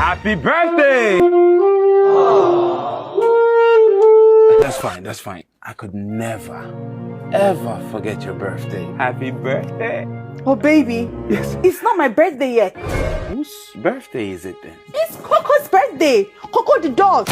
Happy birthday! That's fine. I could never, ever forget your birthday. Happy birthday. Oh, baby. Yes. It's not my birthday yet. Whose birthday is it then? It's Coco's birthday. Coco the dog.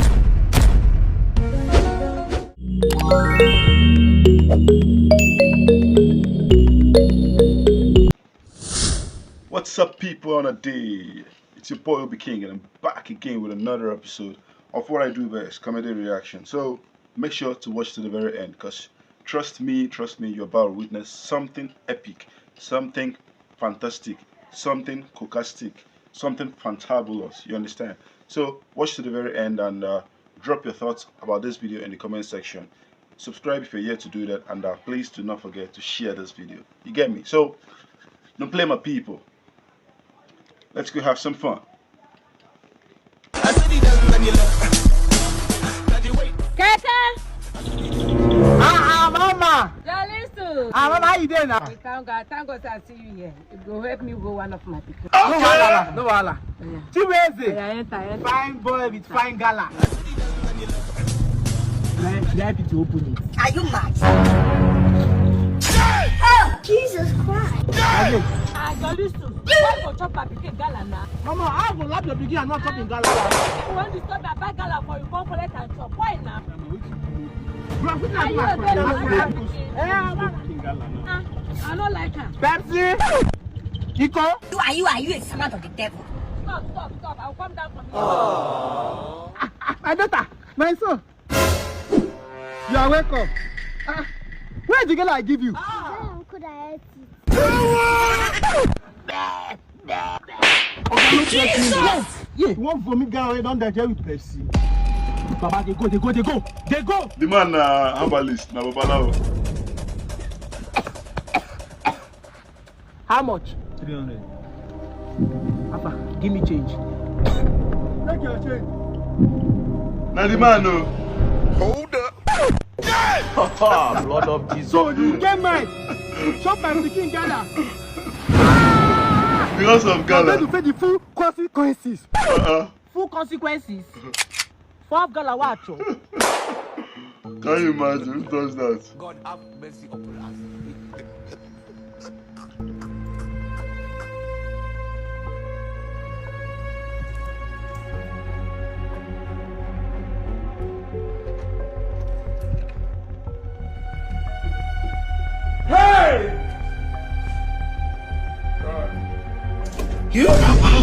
What's up, people on a day? It's your boy OBIKING, and I'm back again with another episode of what I do best, comedy reaction. So make sure to watch to the very end, because trust me, you're about to witness something epic, something fantastic, something cocastic, something fantabulous. You understand? So watch to the very end and drop your thoughts about this video in the comment section. Subscribe if you're yet to do that, and please do not forget to share this video. You get me? So don't play my people. Let's go have some fun. Keke! Mama! Jalisu! Mama, how you doing now? Thank God I see you here. It will help me go one of my people. Okay. No wahala. Chinedu. Yeah, enter. Fine boy with fine gala. Should I help you to open it? Are you mad? Oh, Jesus Christ. Jalisu, why go chop my pikin gala now? Mama, I will love your begin and not chopping gala. You want to stop that bad gala for you, come collect and chop. Why now? Are you a better I don't like her. Pepsi! Iko? Are you a servant of the devil? Stop. I'll come down from here. My daughter, my son. You are welcome. Where's the girl I give you? Could I help you? Jesus! Yeah, one for me girl don't die with Pepsi. Baba, they go. The man herbalist, na Balo. How much? 300. Papa, give me change. Take your change. Now the man no. Hold up. Blood of Jesus. So you get mine. Shop my picking gala. Because of I'm Gala. going to pay the full consequences. Full consequences. For gala watch. Can you imagine who does that? God have mercy upon us.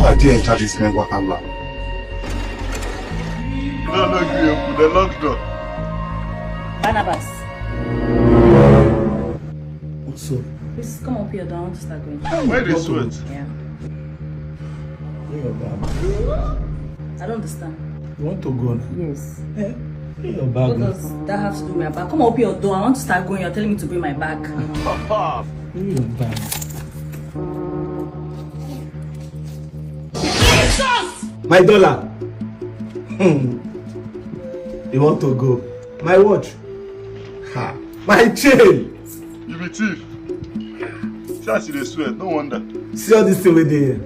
How did you enter this man? What Allah? No, the locked door. Barnabas. Also, Please come up here, don't start going. Why they sweat? Yeah. I don't understand. you want to go now? Yes. Bring your bag. What does that have to do with my bag? Come up your door. I want to start going. You're telling me to bring my bag. Bring your bag. My dollar. You want to go? My watch. Ha. My chain. You be thief. Chance you dey sweat, no wonder. See all this thing with there.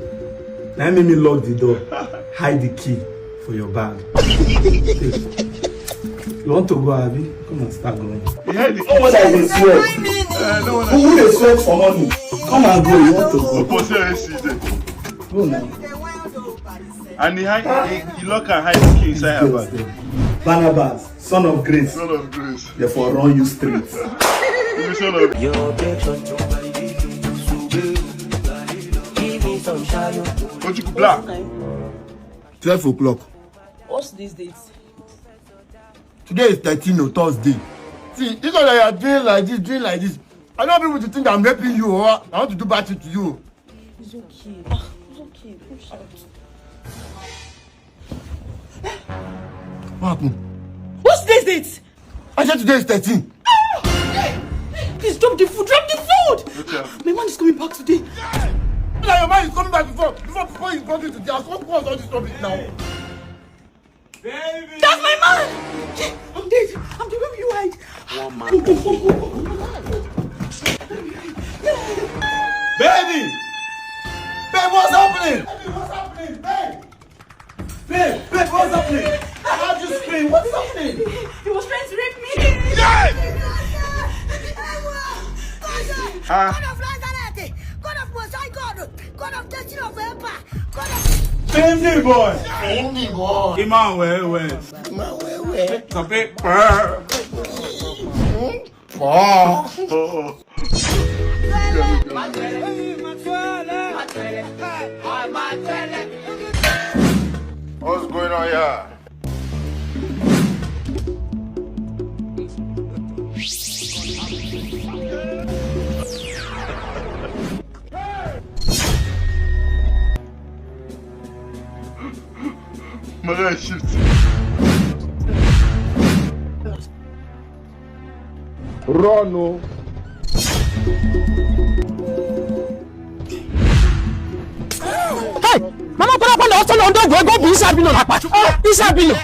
Now make me lock the door. Hide the key for your bag. You want to go, Abby? Come and start going. He hide the No wonder you sweat. no wonder. Who will sweat for money? Come and go. You want to go? Go now. And he lock and hide the key inside her bag. Barnabas, son of grace. Son of grace. Therefore, run you straight. You son of Ojukwu black. 12 o'clock. What's these dates? Today is 13 or Thursday. See, this one that you are doing like this. I don't want people to think I'm raping you or I want to do bad thing to you. It's okay. It's okay. Push out. What happened? What's this date? I said today is 13. Please drop the food. Okay. My man is coming back today. Like your man is coming back before he's brought you to the house. What was all this rubbish now? Baby! That's my man! I'm dead. I'm dead. Where will you hide? One man. Baby! Babe, what's happening? Baby, what's happening? Babe! Babe, what's happening? How'd you scream? What's happening? He was trying to rape me. Yes! God of Nazareth, God of Mosai God, God of Destiny of Emperor, God of Fineboy! Imawwewe. Tope. What's going on here? My guy shifts. Rono. Hey, Mama, put on the hotel on the go be Sabino. Sabino.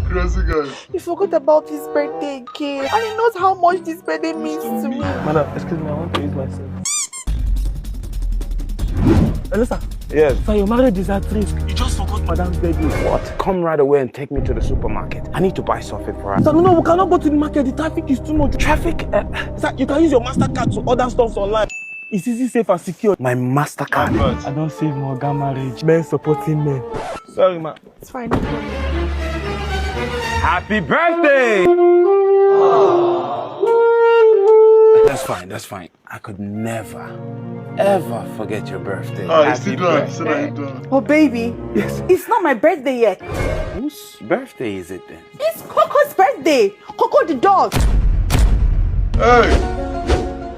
Crazy guy. He forgot about his birthday cake, and he knows how much this birthday means to me. Madam, excuse me, I want to use myself. Elisa. Yes. So you married this actress. You just forgot Madam's birthday. What? Come right away and take me to the supermarket. I need to buy something for her. So no, we cannot go to the market. The traffic is too much. Traffic? Sir, you can use your MasterCard to order stuff online. It's easy, safe, and secure. My MasterCard. I don't save more gun marriage. Men supporting men. Sorry, ma. It's fine. No problem. Happy birthday! That's fine. I could never, ever forget your birthday. Oh, you Happy still done. birthday. Still ain't done. Oh, baby. Yes. It's not my birthday yet. Whose birthday is it then? It's Coco's birthday. Coco the dog. Hey!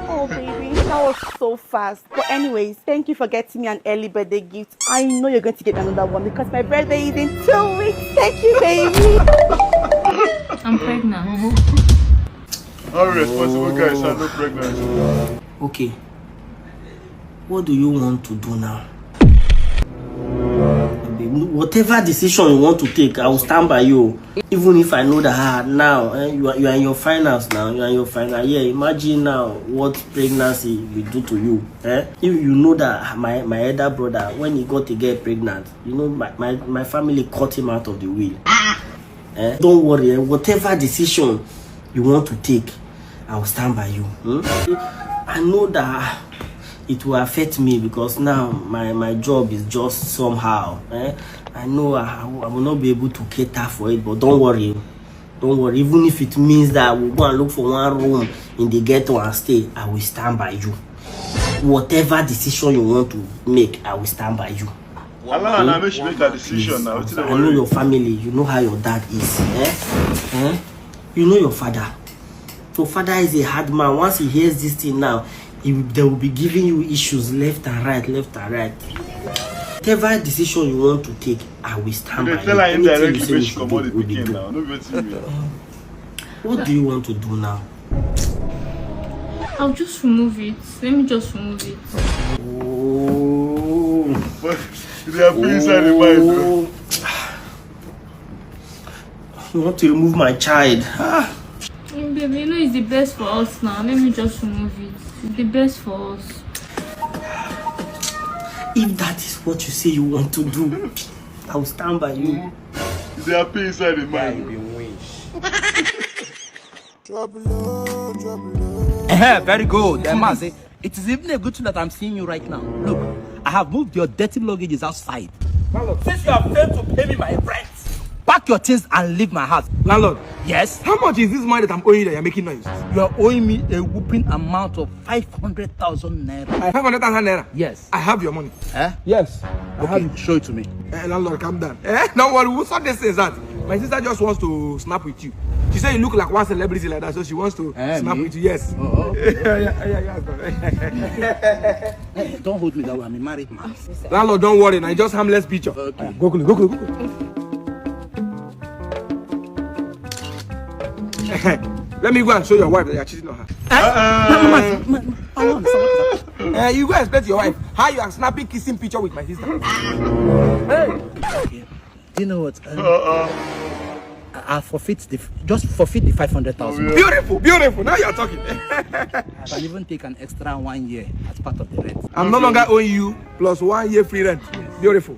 Oh, baby. That was so fast. But anyways, thank you for getting me an early birthday gift. I know you're going to get another one because my birthday is in 2 weeks. Thank you, baby. I'm pregnant. All responsible guys are not pregnant. Okay, what do you want to do now? Whatever decision you want to take, I will stand by you. Even if I know that now you are in your finals now. You are in your final year. Imagine now what pregnancy will do to you. If you know that my elder brother, when he got to get pregnant, you know my family cut him out of the will. Don't worry. Whatever decision you want to take, I will stand by you. I know that it will affect me because now my job is just somehow. I know I will not be able to cater for it, but don't worry. Even if it means that we'll go and look for one room in the ghetto and stay, I will stand by you. Whatever decision you want to make, I will stand by you. Allah and I make you make a decision now. I know your family. You know how your dad is. You know your father. So father is a hard man. Once he hears this thing now, they will be giving you issues left and right. Whatever decision you want to take, I will stand by you. Tell her indirectly when she come out the weekend now. No waiting. What do you want to do now? I'll just remove it. Let me just remove it. Oh. But they are being inside the mind, bro. You want to remove my child? Baby, you know it's the best for us now. Let me just remove it. It's the best for us. If that is what you say you want to do, I will stand by you. They are being inside the mind. Very good. It is even a good thing that I'm seeing you right now. Look, I have moved your dirty luggages outside. Since you have failed to pay me my rent, pack your things and leave my house. Landlord. Yes? How much is this money that I'm owing you that you're making noise? You are owing me a whooping amount of 500,000 naira. 500,000 naira? Yes. I have your money. Yes. Okay. Show it to me. Landlord, calm down. Don't worry, we'll sort this thing out. My sister just wants to snap with you. She said you look like one celebrity like that, so she wants to snap me? with you. Yes. Oh, yeah. Don't hold me that way. I'm a married man. Landlord, don't worry. Now just harmless picture. Okay. Go. Let me go and show your wife that you're cheating on her. You go and explain to your wife how you are snapping kissing picture with my sister. Hey. Okay. Do you know what? I'll forfeit the 500,000. Beautiful. Now you're talking. I can even take an extra 1 year as part of the rent. I'm no longer owing you plus 1 year free rent. Beautiful.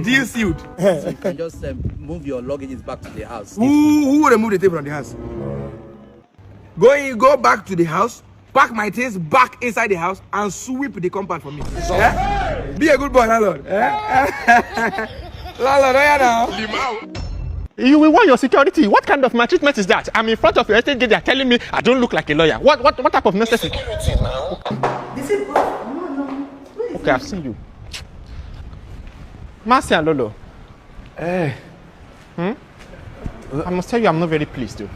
Deal sealed. So you can just move your luggages back to the house. Who will remove the tape from the house? Go back to the house, pack my things back inside the house, and sweep the compound for me. Be a good boy, landlord. Landlord, now. You will want your security. What kind of maltreatment is that? I'm in front of your estate gate. They're telling me I don't look like a lawyer. What type of necessity? This is no. Okay, I've seen you. Marcy and Lolo. Hey. I must tell you, I'm not very pleased, though.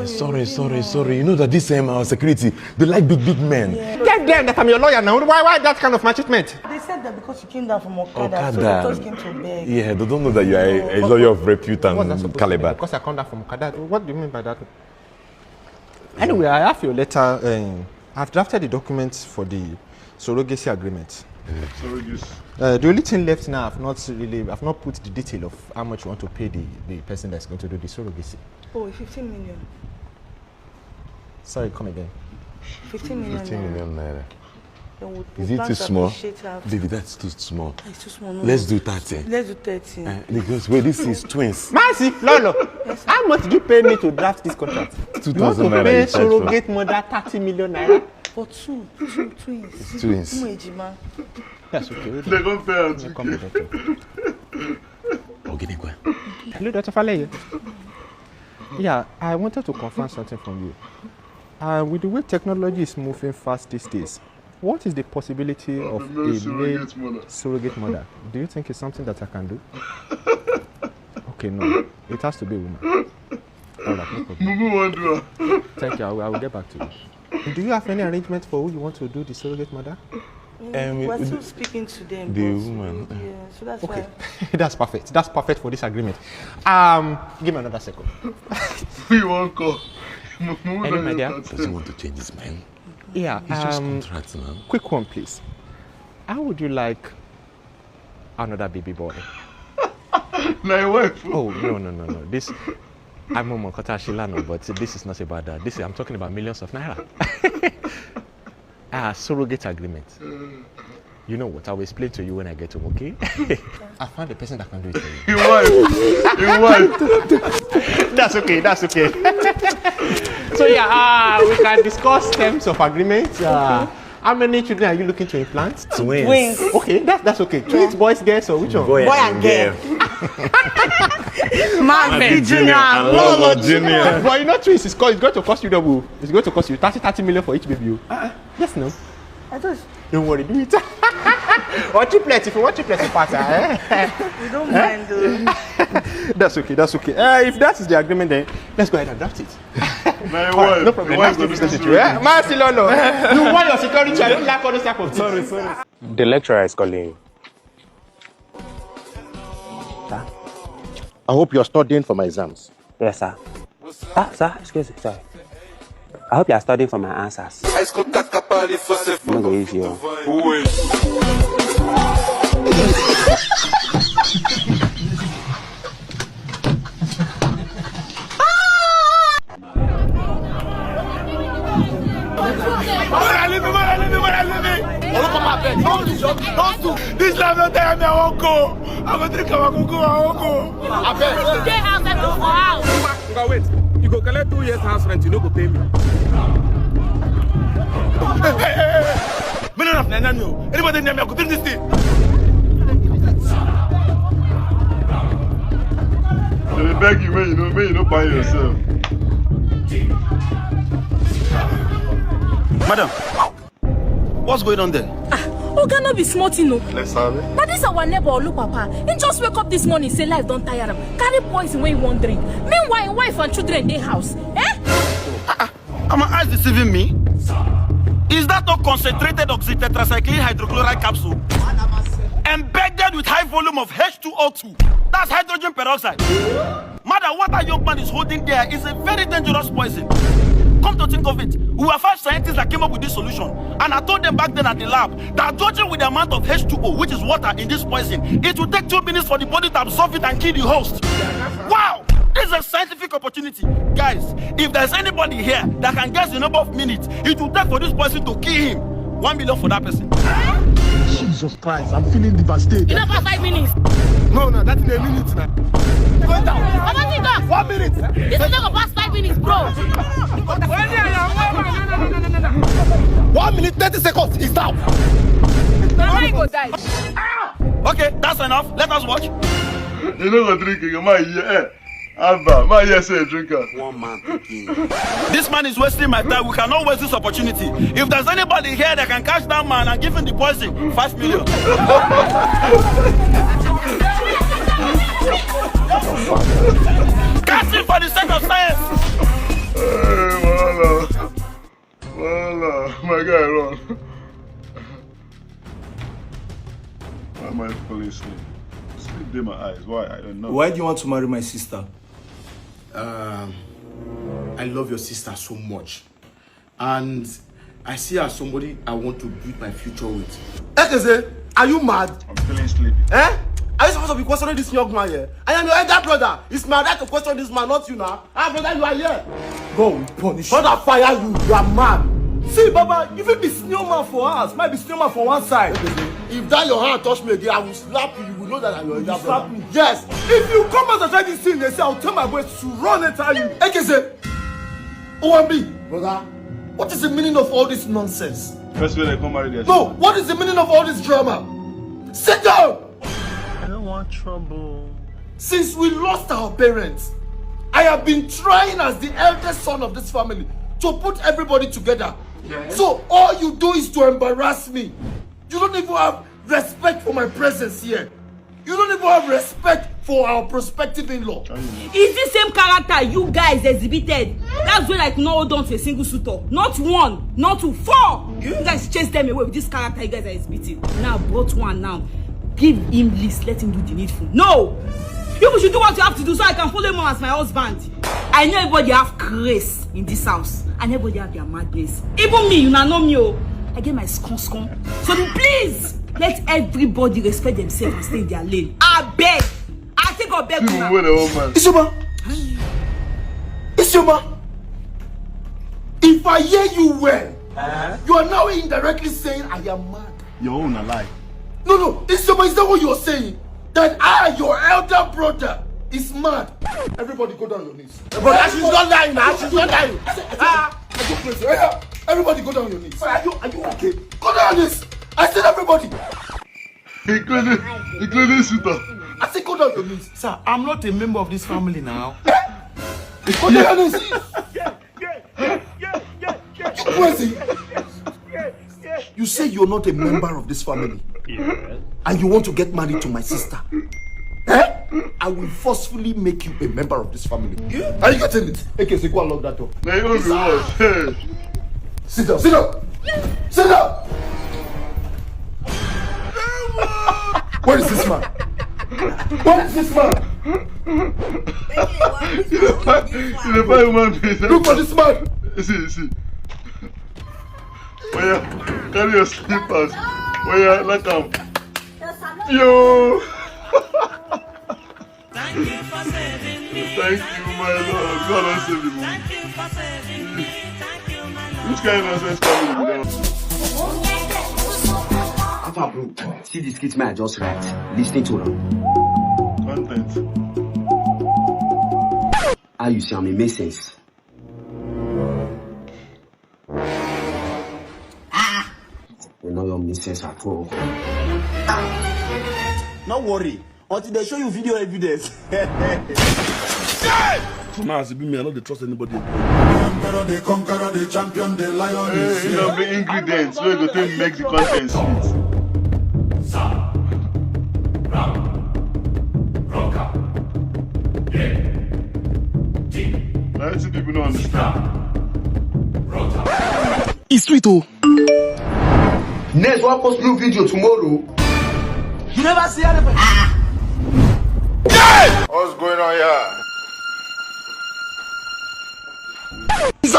Sorry. You know that this our security, they like big men. Yeah. Tell them that I'm your lawyer now. Why that kind of maltreatment? They said that because you came down from Okada. So they just came to beg. Yeah, they don't know that you are a lawyer of repute and caliber. Because I come down from Okada. What do you mean by that? Anyway, I have your letter. I've drafted the documents for the surrogacy agreement. The only thing left now, I've not put the detail of how much you want to pay the person that's going to do the surrogacy. Oh, 15 million. Sorry, come again. 15 million. 15 million naira. Is it too small? Baby, that's too small. It's too small. No. Let's do 30. Let's do 30. Because wait, this is twins. Mercy, Lolo. Yes, how much did you pay me to draft this contract? 2,000 naira. You want to pay surrogate mother 30 million naira? For two twins. It's twins. That's okay. They're going to pay Come with Doctor. Oginigwe. Hello, Dr. Faleye. Yeah, I wanted to confirm something from you. With the way technology is moving fast these days, what is the possibility of a male surrogate mother? Do you think it's something that I can do? Okay, no. It has to be a woman. All right, no problem. Thank you. I will get back to you. Do you have any arrangement for who you want to do the surrogate mother? We're still speaking to them. The woman. Yeah, so that's okay. why. That's perfect. That's perfect for this agreement. Give me another second. We won't call. Any my dear? Doesn't want to change his mind. Yeah. It's just contracts, man. Quick one, please. How would you like another baby boy? My wife. Oh no. This I'm on Mokota Shilano, but this is not about that. I'm talking about millions of naira. Surrogate agreement. You know what? I will explain to you when I get home, okay? I found the person that can do it for you. Your wife. That's okay. So yeah, we can discuss terms of agreement. How many children are you looking to implant? Twins. Okay, that's okay. Twins, boys, girls, or which one? Boy and girl. Man, Junior, Lolo Junior. But you know, twins is going to cost you double. It's going to cost you 30 million for each baby. Yes, no. I thought. Don't worry, do it. Or triplets, if you want triplets, you pass. You don't mind, though. That's okay. If that is the agreement, then let's go ahead and draft it. My wife. No problem. Nice to visit you. Mercy, Lolo. You want your security? I don't like all those type of things. Sorry. The lecturer is calling you. Sir? I hope you're studying for my exams. Yes, sir. Sir, excuse me, sorry. I hope you are studying for my answers. I'm not going to use you. This time not time I won't go. I'm going to drink I won't go. I bet. Stay house and go for house. Wait. You go collect 2 years house rent, you no go pay me. Hey. Anybody near me, I could drink this thing. They beg you when you don't buy yourself. Madam, what's going on there? Oga no be smart, you know. Let's have it. But this our neighbor Olu Papa. He just wake up this morning, say life don't tire him. Carry poison when he won't drink. Meanwhile, wife and children in their house. Am I eyes deceiving me? Is that not concentrated oxytetracycline hydrochloride capsule? Embedded with high volume of H2O2. That's hydrogen peroxide. Madam, what a young man is holding there is a very dangerous poison. Come to think of it, we were 5 scientists that came up with this solution. And I told them back then at the lab that judging with the amount of H2O, which is water in this poison, it will take 2 minutes for the body to absorb it and kill the host. Wow! This is a scientific opportunity. Guys, if there's anybody here that can guess the number of minutes it will take for this poison to kill him, 1 million for that person. Jesus Christ, I'm feeling devastated. You know for 5 minutes. No, that's in a minute now. Go down. How much you got? 1 minute. This is not gonna pass 5 minutes, bro. 1 minute, 30 seconds. He's down. Now you go die. Okay, that's enough. Let us watch. You know what drinking? My ear. Abba, my ear say drinker. One man again. This man is wasting my time. We cannot waste this opportunity. If there's anybody here that can catch that man and give him the poison, 5 million. Catch him for the sake of science. Hey, voila, my guy run. Why am I falling asleep? Sleep in my eyes. Why? I don't know. Why do you want to marry my sister? I love your sister so much. And I see her as somebody I want to build my future with. Ekeze, are you mad? I'm feeling sleepy. Eh? Are you supposed to be questioning this young man here? I am your elder brother. It's my right to question this man, not you now. Ah, brother, you are here. God will punish you. Brother, fire you. You are mad. See, Baba, you will be snowman for us. Might be snowman for one side. If that your hand touch me again, I will slap you. You will know that I'm your elder brother. Slap me? Yes. If you come out and try this thing, they say I'll tell my boys to run and tell you. Ekeze, OMB, brother, what is the meaning of all this nonsense? First way they come marry their No, what is the meaning of all this drama? Sit down! I don't want trouble. Since we lost our parents, I have been trying as the eldest son of this family to put everybody together. Yes. So all you do is to embarrass me. You don't even have respect for my presence here. You don't even have respect for our prospective in-law. Is this same character you guys exhibited? That's when I could not hold on to a single suitor. Not one, not two, 4. You guys chase them away with this character you guys are exhibiting. Now brought one now. Give him list, let him do the needful. No! You should do what you have to do so I can follow him as my husband. I know everybody have grace in this house. And everybody have their madness. Even me, you know me. I get my scone. So please, let everybody respect themselves and stay in their lane. I beg. I think I'll beg you. Isioma, if I hear you well, you are now indirectly saying I am mad. Your own alive. No, Isioma, is that what you are saying? That I, your elder brother, is mad. Everybody go down your knees. But she's not lying now. She's not lying. Everybody go down your knees. Are you okay? Go down your knees. I said everybody. Including Suta. I said go down your knees. Sir, I'm not a member of this family now. Go down your knees. You say you're not a member of this family. And you want to get married to my sister. I will forcefully make you a member of this family. Are you getting it? Okay, so go and lock that door. Sit down. Where is this man? Look for this man. See. When you carry your slippers, when you like them. Yo! Thank you, my Lord. God has saved me. Which kind of nonsense family is that? Alpha bro, see the skit man I just write. Listening to them. Content. How you see, I mean, make sense. We no don't make sense at all. Not worry. Until they show you video evidence. Now, as me, I don't trust anybody. The conqueror, the champion, the lion. Hey, you know, the ingredients where you go to make the content sweet. Now, I see people don't understand. It's sweet, oh. Next, we'll post new video tomorrow. You never see anything. What's going on here? This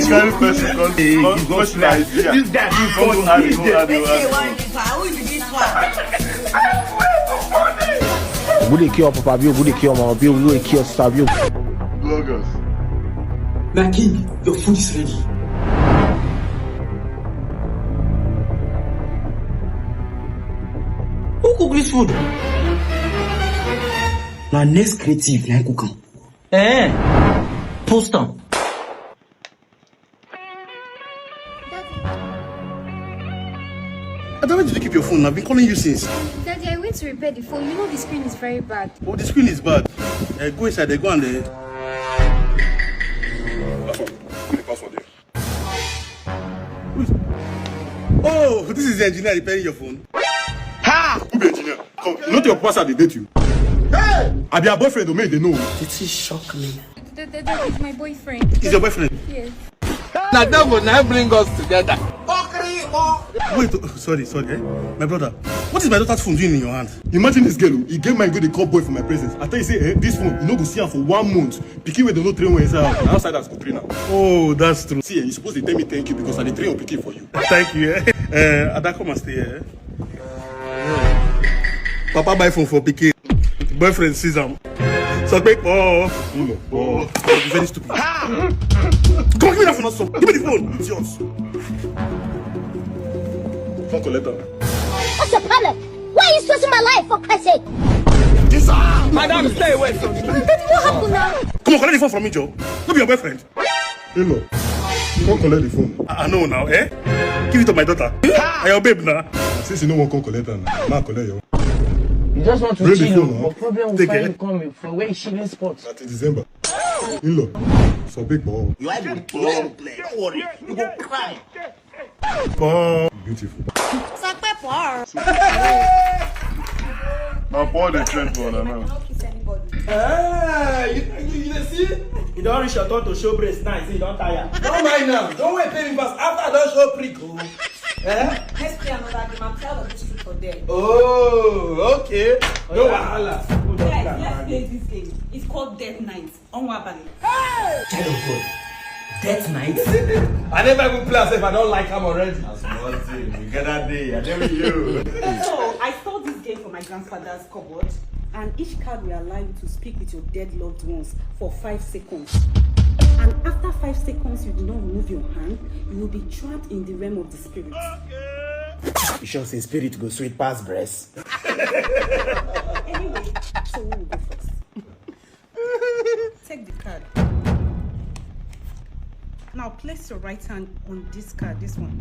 kind of person question idea. This guy is funny. Would they kill Papa Bio? Would they kill Mama Bio? Would they kill Stabio? Bloggers. My king, your food is ready. Who cook this food? Now next creative, like cook am. Post am. I don't want you to keep your phone. I've been calling you since. Daddy, I went to repair the phone. You know the screen is very bad. Oh, the screen is bad. Go inside there, go on there. Password there. Oh, this is the engineer repairing your phone. Ha! Who be engineer? Come, not your pastor, they date you. Hey! I be your boyfriend, or they know. Did he shock me? That is my boyfriend. He's your boyfriend? Yes. Now that will not bring us together. Wait, sorry, eh? My brother, what is my daughter's phone doing in your hand? Imagine this girl, he gave my good the call boy for my presents. I tell you, say, this phone, you know, go see her for 1 month. Picky with the no train when inside outside that's good trainer. Oh, that's true. See, you're supposed to tell me thank you because I did train on Picky for you. Thank you, Ada, come and stay here. Papa buy phone for Picky. Boyfriend sees him. So quick, you're very stupid. Come on, give me that phone, also. Give me the phone. It's yours. Phone collector. What's the problem? Why are you stressing my life, for Christ's sake? Madam, stay away from me. What happened now? Come on, collect the phone from me, Joe. Not be your boyfriend. Hello. You won't collect the phone. I know now, eh? Give it to my daughter. I your babe now. Since you know one can't collect her now, I'll collect you. You just want to Bring chill, the phone, but problem will finally come from where is chilling spots. That's in December. Hello. So big ball. You are the ball player. Don't worry, you go cry. Ball. Beautiful. My boy, they trend for now. You see? You don't reach your turn to show breast now, you don't tire. Don't mind now. Don't wait, pay me first. After I don't show prick. Let's play another game. I'm tired of this truth for them. Oh, okay. No wahala. Guys, let's play this game. It's called Death Night. Onwabali. Child of God. Death Night? I never even play as if I don't like him already. That's one thing. We get that day. I never you. So, I stole this game from my grandfather's cupboard. And each card will allow you to speak with your dead loved ones for 5 seconds. And after 5 seconds, you do not remove your hand, you will be trapped in the realm of the spirit. You sure say spirit go sweet past breast. Anyway, so who will go first? Take the card. Now place your right hand on this card, this one.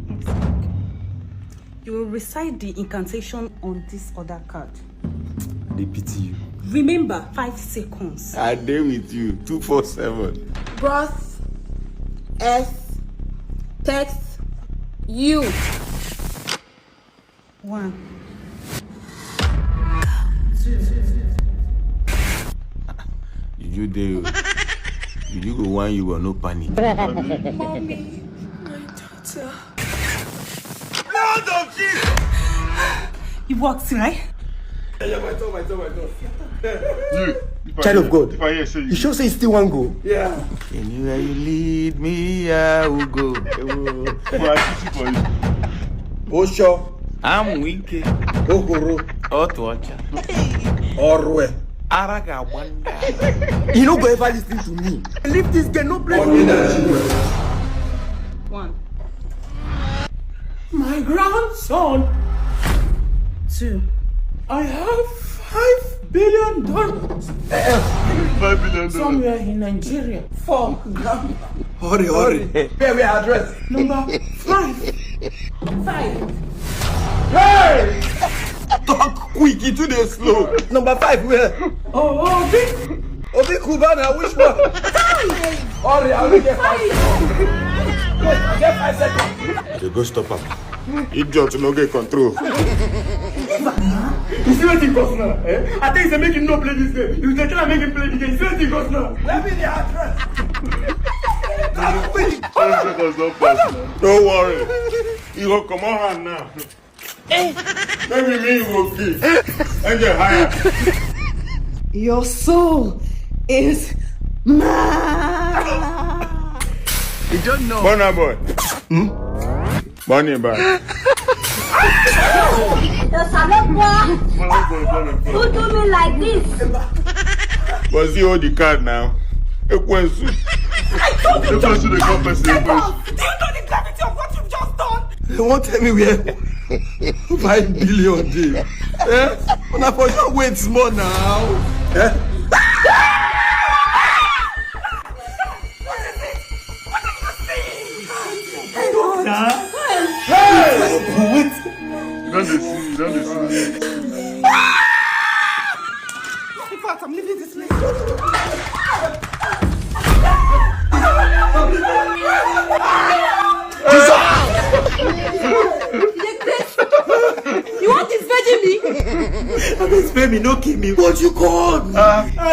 You will recite the incantation on this other card. They pity you. Remember, 5 seconds. I deal with you. 247. Bros, S, text, you. 1, 2. You do. You go one, you will no panic. Mommy, my daughter. Lord of Jesus! It works, right? Yeah, my turn. Child of God. If I hear say You sure say you still want go? Yeah. Anywhere you lead me, I will go. Oh, sure. I'm weak. Ogoro. Otwacha. Orwe. Araga wanda. You no go ever listen to me. Leave this girl, no play. 1. My grandson. 2. I have $5 billion. $5 billion. Somewhere in Nigeria. 4 grandma. Hurry. Where we are address? Number 5. 5. Hey! Talk quick, you too dey slow. Number 5 where? Oh, Obi Kubana, which one? Hurry, I will get 5 seconds. Wait, I get 5 seconds. You go stop him. Idiot, no get control. You see what he goes now? Eh? I think they make him not play this game. You try to make him play the game. You see what he goes now? Let me the address. 10 seconds don't pass. Don't worry. You go come on hand now. Maybe me you go kill. And get higher. Your soul is mine. You don't know. Bonner boy. Bonnie boy. Who do me like this? Was he hold the card now? Ekwensu. The person they come first. Do you know the gravity of what you've just done? You won't tell me where 5 billion day. Eh? Una for sure wait small now. Eh? Hey! Don't they see? In fact, I'm leaving this place. You want to spare me? I been spare me, no kill me. What you call me? I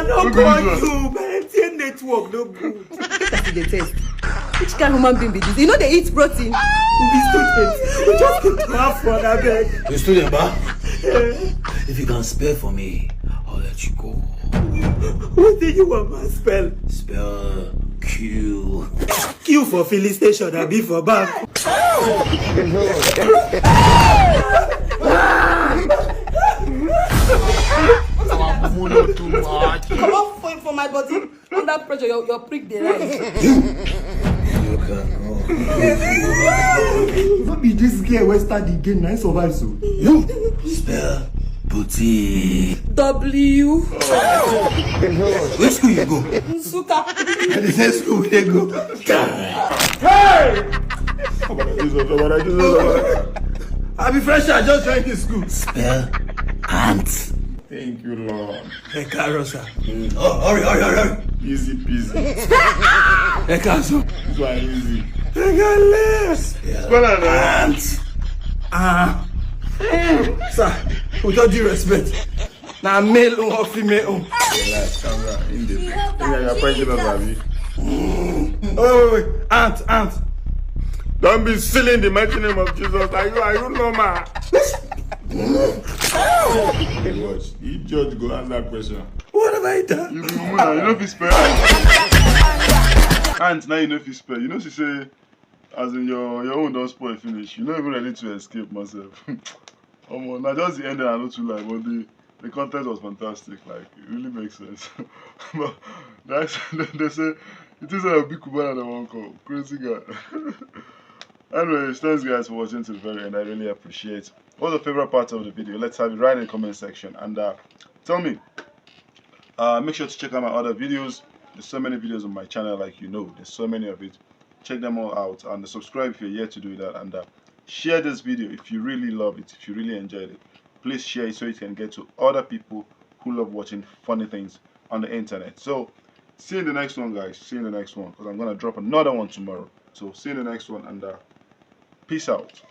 don't call you, man. MTN network no good. That's the test. Which kind of human being be this? You know they eat protein. We students. We just came to have fun, I beg. You student, ba? If you can spare for me, I'll let you go. What did you want my spell? Spell Q. Q for filling station and B for bank. Too much. Come on for my body. Under pressure, your prick the rise. You can go. What be this girl who start the game and survive so? You spell boutique. W. Which school you go? Nsuka. The same school they go. Hey! I be fresh, I just joined the school. Spell ant. Thank you, Lord. Ekarosa. Oh, hurry. Easy peasy. Ekaso. This one easy. Ekales. Spell ant. Sir, with all due respect, now male or female. Relax, calm down. In the you're pregnant, Abby. Wait. Ant. Don't be silly in the mighty name of Jesus. Are you normal? Hey, watch. If George go answer that question. What have I done? You be mumu, you know if you spell. Ant, now you know if you spell. You know she say, as in your own don't spoil finish. You're not even ready to escape myself. Now just the ending I know too like, but the content was fantastic. Like it really makes sense. But that's they say it is a big Kubana that one call. Crazy guy. Anyways, thanks guys for watching to the very end. I really appreciate it. What's your favorite part of the video? Let's have it right in the comment section and tell me. Make sure to check out my other videos. There's so many videos on my channel, like you know. There's so many of it. Check them all out and subscribe if you're yet to do that, and share this video if you really love it, if you really enjoyed it. Please share it so it can get to other people who love watching funny things on the internet. So see you in the next one, guys. See you in the next one, because I'm gonna drop another one tomorrow. So see you in the next one, and peace out.